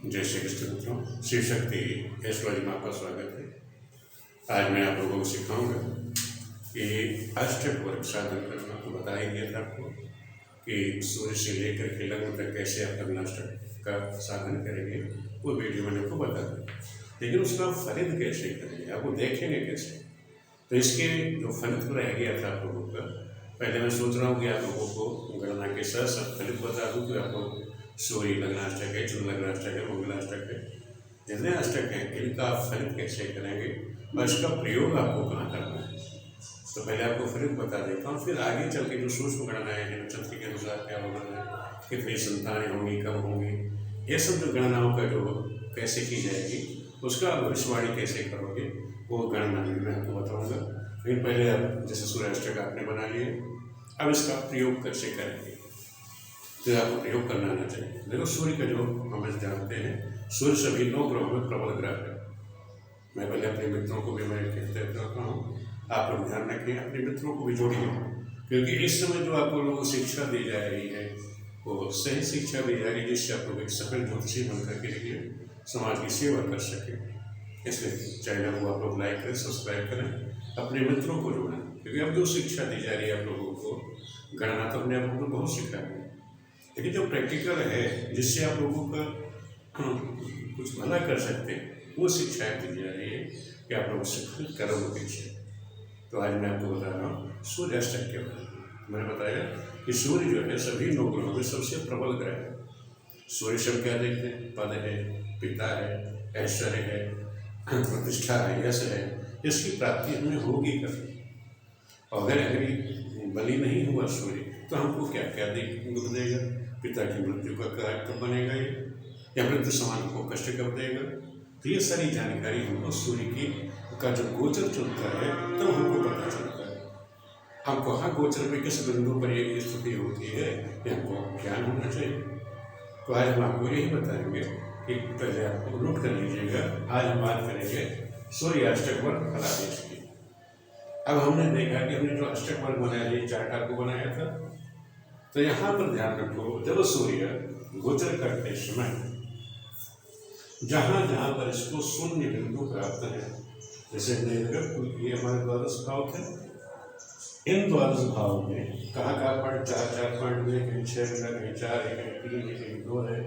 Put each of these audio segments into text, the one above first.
जय श्री कृष्ण मित्रों, शिव शक्ति एस्ट्रोलॉजी में आपका स्वागत है। आज मैं आप लोगों को सिखाऊंगा कि अष्टक वर्ग साधन करना। तो बता ही दिया था आपको कि सूर्य से लेकर के लग्न तक कैसे आप लग्नाष्टक का साधन करेंगे, वो वीडियो मैंने आपको बता दी। लेकिन उसका फलित कैसे करेंगे, आप वो देखेंगे कैसे। तो इसके जो फलित रह गया था आप लोगों का, पहले मैं सोच रहा हूँ कि आप लोगों को गणना के साथ साथ फलित बता दूँ कि आप लोग सूर्य लग्नाष्टक है, चंद्र लग्नाष्टक है, मंगलाष्टक है, जितने अष्टक हैं इनका आप फलित कैसे करेंगे और इसका प्रयोग आपको कहाँ करना है। तो पहले आपको फलित बता देता हूँ, फिर आगे चल के जो सूक्ष्म गणनाएँ हैं, नक्षत्र के अनुसार क्या होना है, कितनी संतानें होंगी, कब होंगी, ये सब जो गणनाओं का जो कैसे की जाएगी, उसका भविष्यवाणी कैसे करोगे, वो गणना भी मैं आपको बताऊँगा। लेकिन पहले आप जैसे सूर्य अष्टक आपने बना लिए, अब इसका प्रयोग कैसे करेंगे, तो आपको प्रयोग करना आना चाहिए। देखो, सूर्य का जो हम जानते हैं, सूर्य सभी 9 ग्रहों में प्रबल ग्रह है। मैं पहले अपने मित्रों को भी मैं कहते रहता हूँ, आप लोग ध्यान रखें, अपने मित्रों को भी जोड़िए, क्योंकि इस समय जो आप लोगों को शिक्षा दी जा रही है वो सही शिक्षा दी जा रही है, जिससे आप लोग एक सफल ज्योतिषी बन करके देखिए समाज की सेवा कर सकें। इसलिए चैनल को आप लोग लाइक करें, सब्सक्राइब करें, अपने मित्रों को जोड़ें, क्योंकि अब जो शिक्षा दी जा रही है आप लोगों को, गणना तो अपने आप लोगों को बहुत सिखा है, लेकिन जो प्रैक्टिकल है जिससे आप लोगों का कुछ भला कर सकते हैं, वो शिक्षाएँ दी जा रही है कि आप लोग सफल करोगे पीछे। तो आज मैं आपको बता रहा हूँ सूर्य अष्टक के बारे में। मैंने बताया कि सूर्य जो है सभी 9 ग्रहों में सबसे प्रबल ग्रह है। सूर्य शब्द क्या देखते हैं, पद है, पिता है, ऐश्वर्य है, प्रतिष्ठा है, यश है, इसकी प्राप्ति हमें होगी कभी। और अगर बलि नहीं हुआ सूर्य तो हमको क्या क्या दुख देगा, पिता की मृत्यु का कारण कब बनेगा ये, या मृत्यु समान को कष्ट कब देगा। तो ये सारी जानकारी हमको सूर्य की का जब गोचर चलता है तब हमको पता चलता है। हम कहाँ गोचर में किस बिंदु पर ये स्थिति होती है, ये हमको ज्ञान होना चाहिए। तो आज हम आपको यही बताएंगे कि पहले आपको नोट कर लीजिएगा। आज हम बात करेंगे सूर्य अष्टक वर्ग फलादेश की। अब हमने देखा कि हमने जो अष्टक वर्ग बनाया, ये चार्ट आपको बनाया था, तो यहाँ पर ध्यान रखो, जब सूर्य गोचर करते समय जहाँ जहाँ पर इसको शून्य बिंदु प्राप्त है, जैसे ये हमारे द्वादश भाव थे, इन द्वादश भाव में कहाँ कहाँ पॉइंट 4 पॉइंट में, कहीं 6 मिला, कहीं 4 है, कहीं 3 है, कहीं 2 है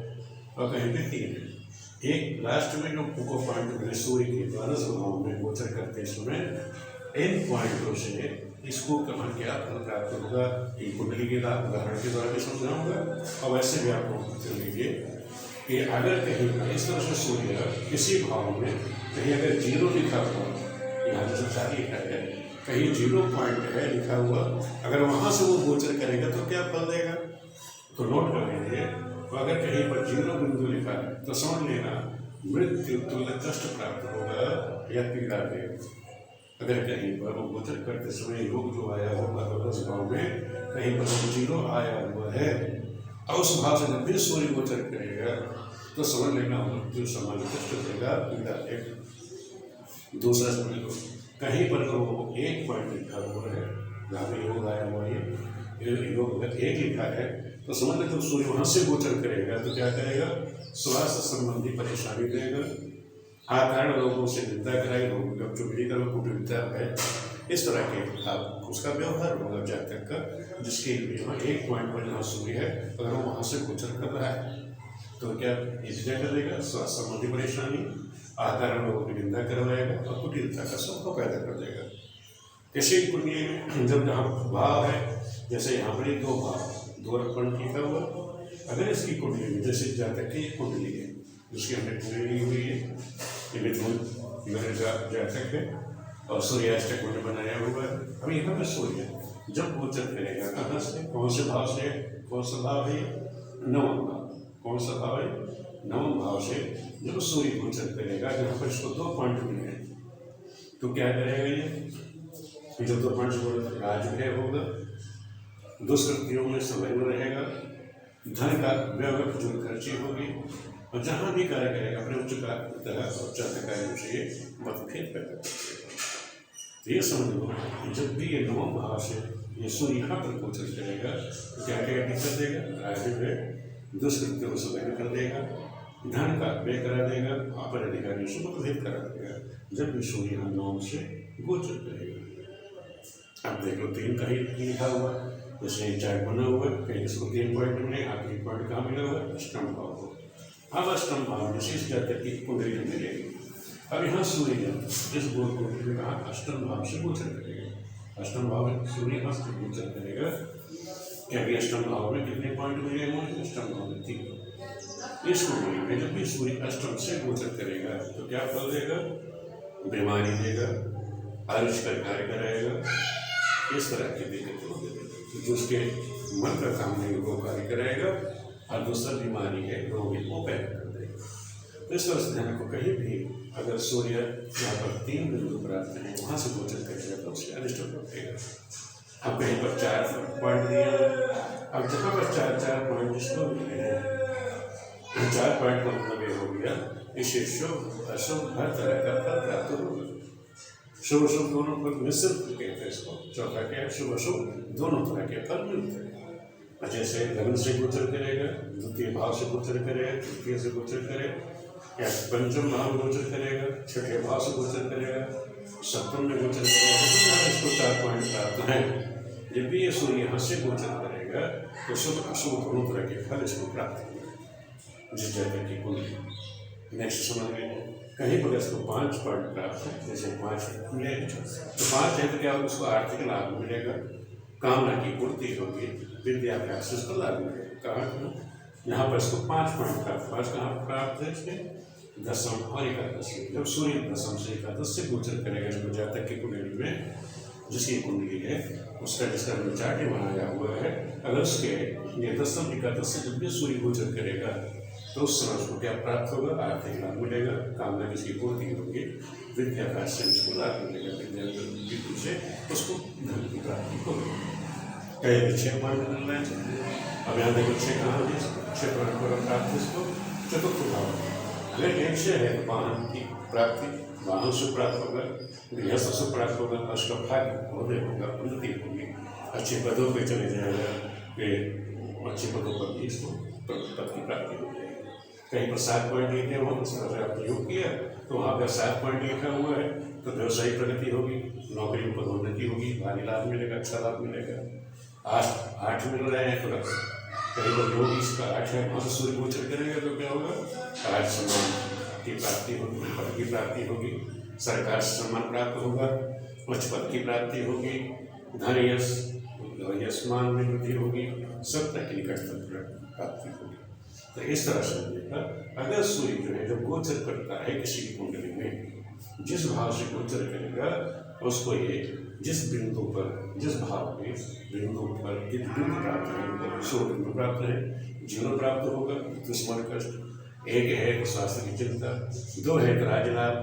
और कहीं पे 3 है। एक लास्ट में जो को पॉइंट मिले सूर्य के द्वादश भाव में गोचर करते समय, इन पॉइंटों से इसको कहाँ क्या फल प्राप्त होगा, एक कुंडली के उदाहरण के द्वारा भी समझाऊंगा। और वैसे भी आपको कर लीजिए कि अगर कहीं इस तरह से सूर्य किसी भाव में कहीं अगर 0 लिखा हुआ, यहाँ जैसे 4 लिखा है, कहीं 0 पॉइंट है लिखा हुआ, अगर वहाँ से वो गोचर करेगा तो क्या फल देगा, तो नोट कर लीजिए। तो अगर कहीं पर 0 बिंदु लिखा है तो समझ लेना मृत्यु तुल्य कष्ट प्राप्त होगा या पीड़ा देगा। अगर कहीं पर वो गोचर करते समय योग जो आया होगा तो उस भाव में कहीं पर 0 आया हुआ है, और उस भाव से जब भी सूर्य गोचर करेगा तो समझ लेना मृत्यु समान कष्ट देगा, पीड़ा देगा। दूसरा समझ लो, कहीं पर वो 1 पॉइंट लिखा हुआ है, जहाँ पे योग आया हुआ है, योग अगर 1 लिखा है तो समझ लें जब सूर्य वहाँ से गोचर करेगा तो क्या करेगा, स्वास्थ्य संबंधी परेशानी देगा, आधारण लोगों से निंदा कराई, लोगों का चुगली करो, कुटिलता है, इस तरह के आप उसका व्यवहार होगा जातक का, जिसके यहाँ 1 पॉइंट पर जहाँ सूर्य है अगर वो वहाँ से गोचर कर रहा है तो क्या इसलिए करेगा, स्वास्थ्य संबंधी परेशानी, आधारण लोगों की निंदा करवाएगा और कुटिलता का स्वभाव पैदा कर देगा। किसी कुंडली में जब जहाँ भाव है, जैसे यहाँ पर 2 भाव 2 पॉइंट लिखा हुआ, अगर इसकी कुंडली में जैसे जातक की कुंडली है जिसकी हमने कुंडली हुई है, मेरे जातक है और सूर्य अष्टक मैंने बनाया हुआ है। अब यहाँ पर सूर्य जब गोचर करेगा कहाँ से, कौन से भाव से, कौन सा भाव है, 9वां भाव, कौन सा भाव है, 9वां भाव से जब सूर्य गोचर करेगा, जहाँ पर इसको 2 पॉइंट मिले तो क्या करेगा ये, जब 2 पॉइंट राजगृह होगा, दुष्कृतियों में समय में रहेगा, धन का व्यय फजूल खर्ची होगी, और जहाँ भी कार्य करेगा अपने उच्च कार्यों से मतभेद पैदा करेगा। तो ये समझ लो, जब भी ये 9वां भाव से ये सूर्य यहाँ पर गोचर करेगा तो क्या क्या कर देगा, राज्य में दुष्कृत्यों को समय कर देगा, धन का व्यय करा देगा, अपर अधिकारियों से मतभेद करा देगा जब भी सूर्य यहाँ 9 से गोचर करेगा। अब देखो 3 कहीं लिखा हुआ, जैसे चार्ट बना हुआ है, कहीं इसको 3 पॉइंट मिले, आखिरी पॉइंट कहाँ मिला हुआ है, अष्टम भाव को। अब अष्टम भाव विशेष जातक की कुंडली में मिलेगी। अब यहाँ सूर्य इस गोल कुंडली में कहा अष्टम भाव से गोचर करेगा। अष्टम भाव में सूर्य यहाँ से गोचर करेगा। क्या भी अष्टम भाव में कितने पॉइंट मिले हुए? अष्टम भाव में 3। इस कुंडली में जब भी सूर्य अष्टम से गोचर करेगा तो क्या फल देगा? बीमारी देगा, आयुष का कार्य कराएगा, इस तरह के देगा तो जो उसके मन का काम नहीं वो कार्य कराएगा, और दूसरा बीमारी है रोगी वो पैदा कर देगा। तो इस तरह से ध्यान को कहीं भी अगर सूर्य यहाँ पर 3 बिंदु प्राप्त है वहाँ से गोचर करेगा तो उससे अनिष्ट पड़ेगा। अब कहीं पर 4 पॉइंट दिए हैं, अब जहाँ पर 4 पॉइंट जिसको मिले हैं, 4 पॉइंट का मतलब ये हो गया इसे शुभ अशुभ हर तरह का फल प्राप्त होगा। शुभ अशुभ दोनों पर मिश्रित कहते हैं इसको। चौथा क्या है? शुभ अशुभ दोनों तरह के फल मिलते हैं। जैसे लग्न से गोचर करेगा, द्वितीय भाव से गोचर करेगा, तृतीय से गोचर करेगा, या पंचम भाव में गोचर करेगा, छठे भाव से गोचर करेगा, सप्तम में गोचर करेगा, तो इसको 4 पॉइंट प्राप्त है। जब भी ये सूर्य यहाँ से गोचर करेगा तो शुभ अशुभ दोनों तरह के फल इसको प्राप्त होंगे जिस जातक की कुंडली। नेक्स्ट समझ लीजिए, कहीं पर इसको 5 पॉइंट प्राप्त है, जैसे 5 मिले तो 5 है तो क्या होगा? उसको आर्थिक लाभ मिलेगा, कामना की पूर्ति होगी, विद्याभ्यास से उसको लाभ मिलेगा। कहाँ? यहाँ पर इसको 5 पॉइंट प्राप्त। 5 कहाँ प्राप्त है? इसके दशम और एकादशी। जब सूर्य दशम से एकादश से गोचर करेगा इसको जातक की कुंडली में, जिसकी कुंडली है उसका जिसका चार्ट बनाया हुआ है, अगर उसके ये दशम एकादश से जब भी सूर्य गोचर करेगा तो उस समय उसको क्या प्राप्त होगा? आर्थिक लाभ मिलेगा, कामना किसकी पूर्ति होगी, विद्याभ्यास से उसको लाभ मिलेगा, विद्या से उसको धन की प्राप्ति होगी। कई 6 पॉइंट मिल रहे हैं। अब यहाँ देखो 6 कहाँ है? 6 पॉइंट पर प्राप्त इसको चतुर्थ भाव। अगर 1 से है तो वाहन की प्राप्ति, वाहन से प्राप्त होगा, गृहस्थ से प्राप्त होगा, उसका भाग्य होने होगा, उन्नति होगी, अच्छे पदों पर चले जाएगा, अच्छे पदों पर भी इसको पद की प्राप्ति हो जाएगी। कहीं पर 7 पॉइंट लिखे हो, इस तरह से आपने योग किया तो वहाँ पर 7 पॉइंट लिखा हुआ है तो व्यवसायिक प्रगति होगी, नौकरी में पदोन्नति होगी, भारी लाभ मिलेगा, अच्छा लाभ मिलेगा। 8 मिल रहे हैं तो कहीं पर योग इसका 8 है, वहाँ से सूर्य गोचर करेगा तो क्या होगा? राज सम्मान की प्राप्ति होगी, पद की प्राप्ति होगी, सरकार से सम्मान प्राप्त होगा, उच्च पद की प्राप्ति होगी, धन यशमान में वृद्धि होगी, सब तरह की निकटता प्राप्ति होगी। तो इस तरह से अगर सूर्य जो है जब गोचर करता है किसी कुंडली में, जिस भाव से गोचर करेगा उसको ये जिस बिंदु पर, जिस भाव में बिंदु पर बिंदु प्राप्त है, मतलब 100 बिंदु प्राप्त है, जीवन प्राप्त होगा, दुश्मन कष्ट, 1 है तो स्वास्थ्य की चिंता, 2 है तो राजलाभ,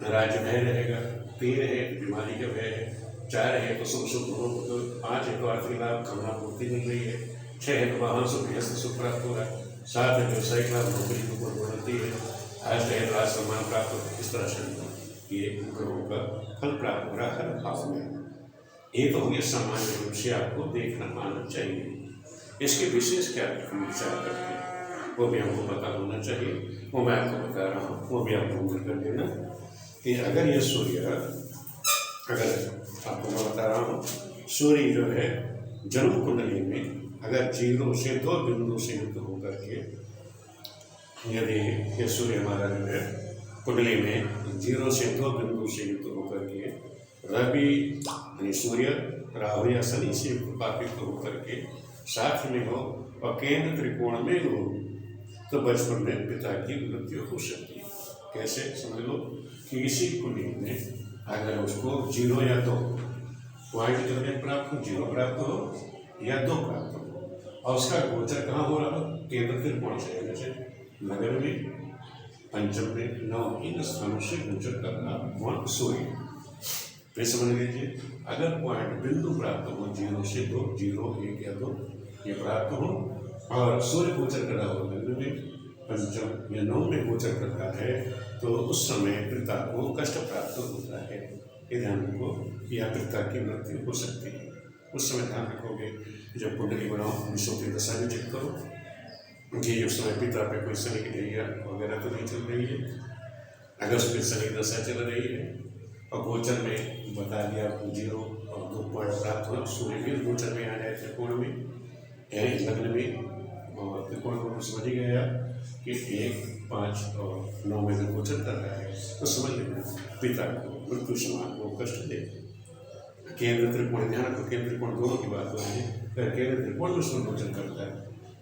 राज्य भय रहेगा, 3 है तो बीमारी का भय है, 4 है तो शुभ शुभ दोनों, 5 है तो आर्थिक लाभ, कामना पूर्ति मिल रही है, 6 है तो वाहन से गृहस्थ सुख प्राप्त हो रहा है, 7 है व्यवसायिक लाभ, नौकरी की पदोन्नति है, 8 है राज सम्मान प्राप्त हो। इस तरह से ये ग्रहों का फल प्राप्त हो रहा है हर भाव में। ये तो हो गया सामान्य रूप से आपको देखना आना चाहिए। इसके विशेष क्या विचार करते हैं वो भी हमको पता होना चाहिए, वो मैं आपको बता रहा हूँ, वो भी आपको नोट कर देना कि अगर ये सूर्य, अगर आपको मैं बता रहा हूँ सूर्य जो है जन्म कुंडली में अगर 0 से 2 बिंदु से युक्त होकर के, यदि ये सूर्य हमारा जो है कुंडली में 0 से 2 बिंदु से युक्त होकर के रवि यानी सूर्य राहु या शनि से युक्त होकर के साथ में हो और केंद्र त्रिकोण में हो तो बचपन में पिता की मृत्यु हो सकती है। कैसे? समझ लो कि इसी कुंडली में अगर उसको 0 या 2 पॉइंट कितने प्राप्त हो, 0 प्राप्त हो या 2 प्राप्त हो और उसका गोचर कहाँ हो रहा हो? केंद्र त्रिकोण से, जैसे नगर में, पंचम में, 9 इन स्थानों से गोचर कर रहा वहाँ सूर्य। फिर समझ लीजिए अगर पॉइंट बिंदु प्राप्त हो 0 से 2, 0, 1 या 2 ये प्राप्त हो और सूर्य गोचर कर रहा हो लग्न में, पंचम या 9 में गोचर करता है तो उस समय पिता को कष्ट प्राप्त होता है। ये ध्यान रखो या पिता की मृत्यु हो सकती है। उस समय ध्यान रखोगे जब कुंडली बनाओ, विषों की दशा भी चेक करो, ये जो समय पिता पे कोई शनि की ढैया वगैरह तो नहीं चल रही है, अगस्त में शनि दशा चल रही है और गोचर में बता दिया आपको 0 और 2 पॉइंट प्राप्त हो। सूर्य भी गोचर में आ जाए त्रिकोण में, यानी लग्न में, और त्रिकोण को समझ ही गया कि 1, 5 और 9 में जब गोचर कर रहा है तो समझ लेना पिता को मृत्यु समान वो कष्ट दे। केंद्र त्रिकोण, ध्यान रखो केंद्र त्रिकोण दोनों की बात हो रही है। केंद्र त्रिकोण में सूर्य गोचर करता है,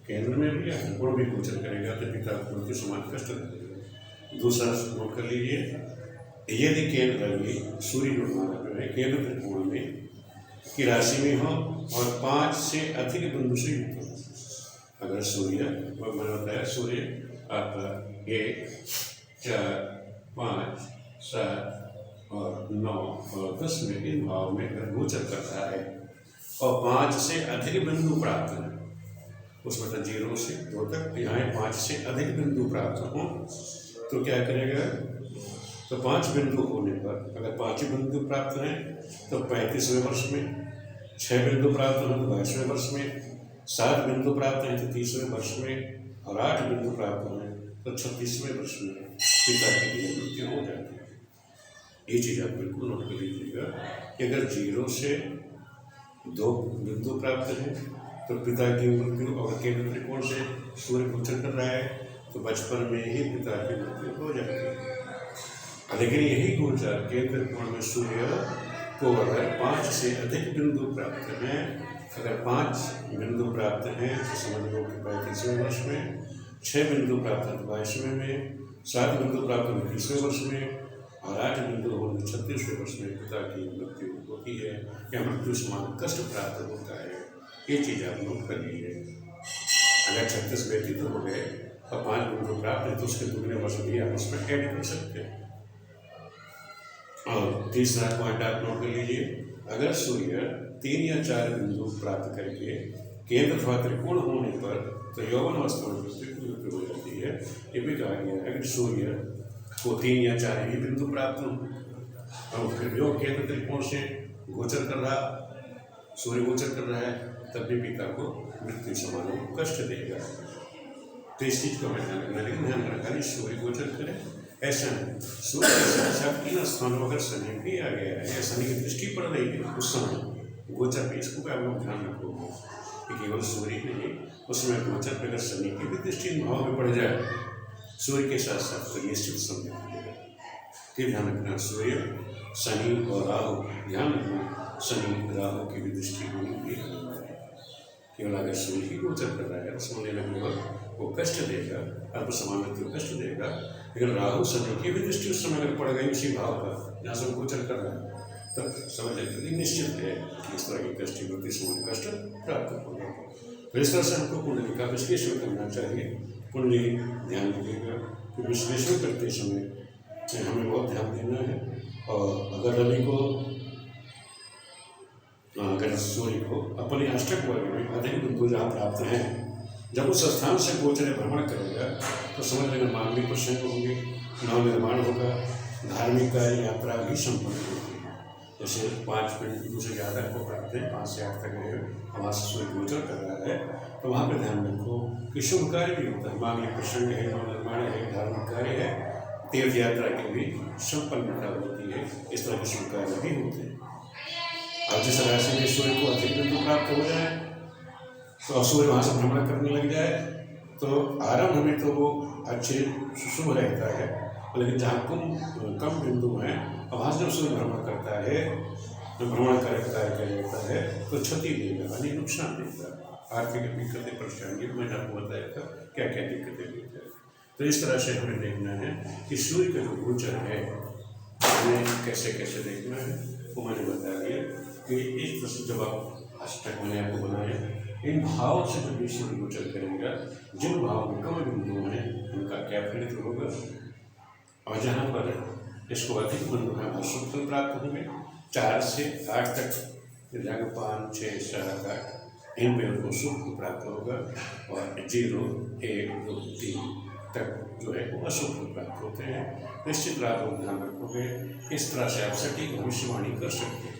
केंद्र में भी या त्रिकोण भी गोचर करेगा तो पिता को मृत्यु समान कष्ट देगा। दूसरा नोट कर लीजिए, यदि केंद्र रवि सूर्य जो है केंद्र त्रिकोण में की राशि में हो और 5 से अधिक बिंदु से युक्त हो। अगर सूर्य, मैंने बताया सूर्य आपका 1, 4, 5, 7 और 9 और 10 में इन भाव में अगर गोचर करता है और 5 से अधिक बिंदु प्राप्त है, उसमें तो 0 से 2 तक, यहाँ 5 से अधिक बिंदु प्राप्त हों तो क्या करेगा, तो 5 बिंदु होने पर अगर 5 बिंदु प्राप्त हैं तो 35वें वर्ष में, 6 बिंदु प्राप्त हों तो 22वें वर्ष में, 7 बिंदु प्राप्त हैं तो 30वें वर्ष में और 8 बिंदु प्राप्त हों तो 36वें वर्ष में पिता की मृत्यु हो जाती है। ये चीज़ आप बिल्कुल नोट कर लीजिएगा कि अगर 0 से 2 बिंदु प्राप्त है तो पिता की मृत्यु, और केंद्र त्रिकोण से सूर्य गोचर कर रहा है तो बचपन में ही पिता की मृत्यु हो जाती है। लेकिन यही गोचर केंद्र त्रिकोण में सूर्य को अगर 5 से अधिक बिंदु प्राप्त हैं, अगर 5 बिंदु प्राप्त हैं तो समझ लो कि 35वें वर्ष में, 6 बिंदु प्राप्त हैं तो 22वें में, 7 बिंदु प्राप्त हैं 30वें वर्ष में और 8 बिंदु होने 36वें वर्ष में पिता की मृत्यु होती है या मृत्यु समान कष्ट प्राप्त होता है। ये चीज़ आप नोट कर लीजिए। अगर 36 व्यतीत हो गए और 5 बिंदु प्राप्त है तो उसके दुगने वर्ष भी आप उसमें ऐड कर सकते हैं। और तीसरा पॉइंट आप नोट कर लीजिए, अगर सूर्य 3 या 4 बिंदु प्राप्त करके केंद्र अथवा त्रिकोण होने पर तो यौवन अवस्था में मृत्यु हो जाती है। ये भी कहा गया है अगर सूर्य को 3 या 4 ही बिंदु प्राप्त हो और फिर योग केंद्र त्रिकोण से गोचर कर रहा, सूर्य गोचर कर रहा है, तब भी पिता को मृत्यु समान कष्ट देगा। तो इस चीज को हमें ध्यान रखना, लेकिन ध्यान रखना सूर्य गोचर करे ऐसा नहीं। सूर्य के साथ इन स्थानों अगर शनि भी आ गया है या शनि की दृष्टि पड़ रही है उस समय गोचर पे, इसको आप लोग ध्यान रखोगे कि केवल सूर्य नहीं, उसमें गोचर पे अगर शनि की भी दृष्टि भाव में पड़ जाए सूर्य के साथ साथ तो निश्चित समझ लीजिएगा। फिर ध्यान रखना सूर्य, शनि और राहु, ध्यान रखना शनि राहु की भी दृष्टि होनी भी केवल अगर सूर्य ही गोचर कर रहा है समझ लेना केवल वो कष्ट देगा, अल्प समानत्व कष्ट देगा। लेकिन राहु शनि की भी दृष्टि उस समय अगर पड़ गई उसी भाव का जहाँ से गोचर कर रहा है तब समझ लेते निश्चित है कि इस तरह की कष्ट होती समान कष्ट प्राप्त होगा। तो इस तरह से हमको कुंडली का विश्लेषण करना चाहिए। कुंडली ध्यान दीजिएगा कि विश्लेषण करते समय हमें बहुत ध्यान देना है। और अगर रवि को, अगर सूर्य को अपने अष्टक वर्ग में अधिक बिंदु जहाँ प्राप्त हैं, जब उस स्थान से गोचर भ्रमण करेगा तो समझ लेना मानवीय प्रसंग होंगे, नव निर्माण होगा, धार्मिक यात्रा भी संपन्न होगी। जैसे 5 बिंदु से ज़्यादा को प्राप्त है, 5 से 8 तक है, वहाँ से सूर्य गोचर कर रहा है तो वहाँ पर ध्यान रखो कि शुभ कार्य भी होता है, मानवीय प्रसंग है, नव निर्माण है, धार्मिक कार्य है, तीर्थ यात्रा की भी संपन्नता होती है। इस तरह के शुभ कार्य भी होते हैं। और जिस राशि में सूर्य को अधिक बिंदु प्राप्त हो जाए तो सूर्य वहाँ से भ्रमण करने लग जाए तो आरंभ में तो वो अच्छे शुभ रहता है, लेकिन जहाँ कम बिंदु हैं वहाँ से जब सूर्य भ्रमण करता है, भ्रमण करता है तो क्षति देगा, यानी नुकसान देगा। आर्थिक दिक्कतें परेशानी मैंने आपको बताया था क्या क्या दिक्कतें देता है। तो इस तरह से हमें देखना है कि सूर्य का जो गोचर है हमें कैसे कैसे देखना है वो मैंने बता दिया कि इस तरह से जब आप अष्टक मैंने आपको बनाया, इन भाव से जब सूर्य गोचर करेगा, जिन भाव में कम बिंदु हैं उनका क्या फलित होगा, और जहाँ पर इसको अधिक बिंदु है वहाँ शुभ फल प्राप्त होंगे। 4 से 8 तक जगह 5, 6, 7, 8 इन पे उनको शुभ प्राप्त होगा और 0, 1, 2, 3 तक जो है वो अशुभ प्राप्त होते हैं। निश्चित आप लोग ध्यान रखोगे, इस तरह से आप सटीक भविष्यवाणी कर सकते हैं।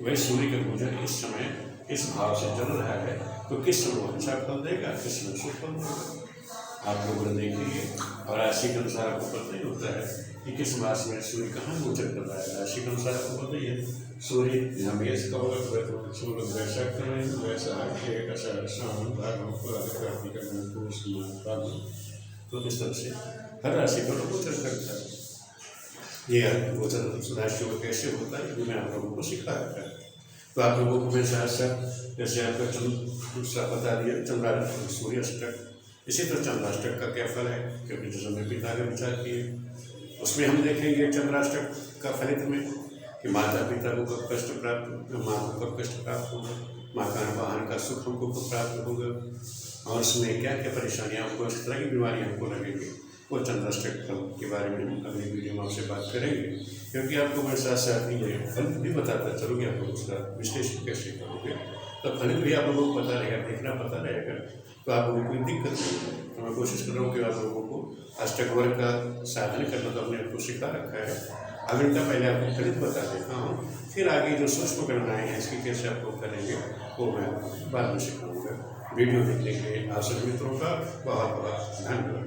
वह सूर्य का गोचर इस समय इस भाव से चल रहा है तो किस समय अच्छा फल देगा, किस समय शुभ फल देगा। आप लोग देखेंगे। और राशि के अनुसार आपको पता ही होता है कि किस मास में सूर्य कहाँ गोचर कर रहा है। राशि के अनुसार आपको पता ही है सूर्य यहाँ मेष का होगा तो सूर्य वैशाख में, वैशाख एक आषाढ़ सावन भादों कार्तिक पूष माघ फागुन, तो इस तरह से हर राशि पर गोचर करता है। ये गोचर राशियों में कैसे होता है ये मैं आप लोगों को सिखा रखा है। तो आप लोगों को मैं साथ साथ जैसे आपका दूसरा बता दिया चंद्राष्टक सूर्य अष्टक, इसी तरह चंद्राष्टक का क्या फल है, क्योंकि जो समय पिता का विचार किए उसमें हम देखेंगे चंद्राष्टक का फलित में कि माता पिता को कब कष्ट प्राप्त, माँ को कब कष्ट प्राप्त होगा, मकान वाहन का सुख हमको कब प्राप्त होगा, और उसमें क्या क्या परेशानियाँ हमको, इस तरह की बीमारियाँ हमको लगेंगी, वो चंद्राष्टक फल के बारे में हम अगली वीडियो में आपसे बात करेंगे। क्योंकि आपको मैं साथ साथ ये फल भी बताता चलूँगी, आप लोग उसका विश्लेषण कैसे करोगे तो फलित भी आप लोगों को पता रहेगा, देखना पता रहेगा, तो आप लोगों को कोई दिक्कत नहीं है। तो मैं कोशिश कर रहा हूँ कि आप लोगों को अष्टक वर्ग का साधन करना तो हमने आपको सिखा रखा है। अब इनका पहले आपको फलित बता देता हूँ, फिर आगे जो सूक्ष्म गणनाएँ हैं इसकी कैसे आप लोग करेंगे वो मैं बाद में सिखाऊँगा। वीडियो देखने के लिए आप सभी मित्रों का बहुत बहुत धन्यवाद।